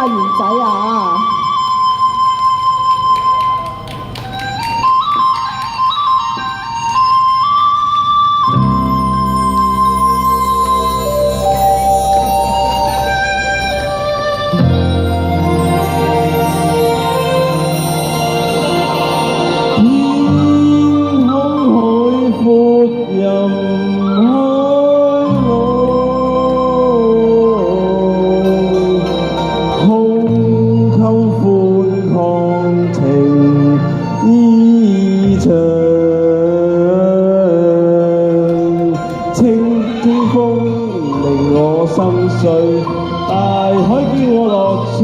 阿元仔啊！清清風令我心碎，大海叫我樂唱。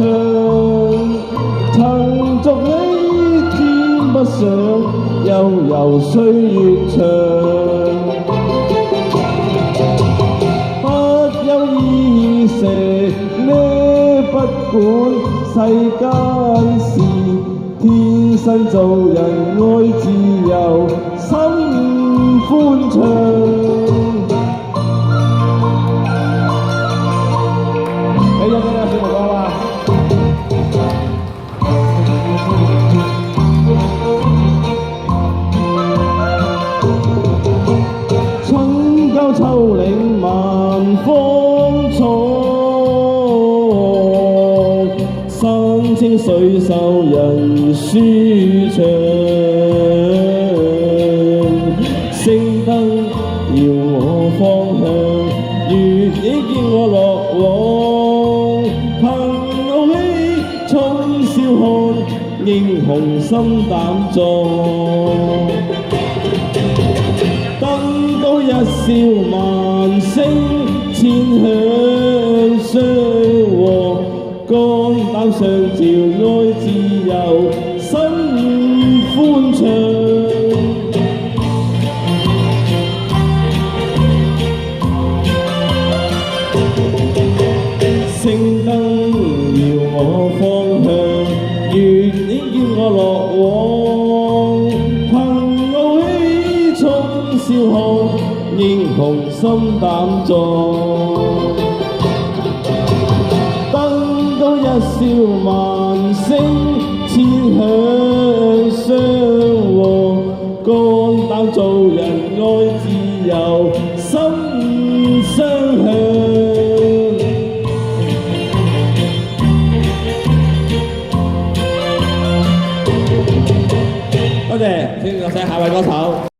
曾逐你沾不上，悠悠歲月長。不休意蛇呢，不管世間事，天生做人愛自由，心歡暢。有冇小朋友啊？春郊秋嶺萬芳草，山清水秀人舒暢。星燈搖我方向，月影見我落往。朋友喜衝笑看，英雄心膽壯。登高一笑萬聲，千響相和。肝膽相照愛自由，心歡暢。星燈搖我方向，月影見我落往。朋友喜衝笑看，英雄心膽壯。登高一笑萬聲，千響相和。肝膽做人愛自由，心相向。多謝，先有請下位歌手。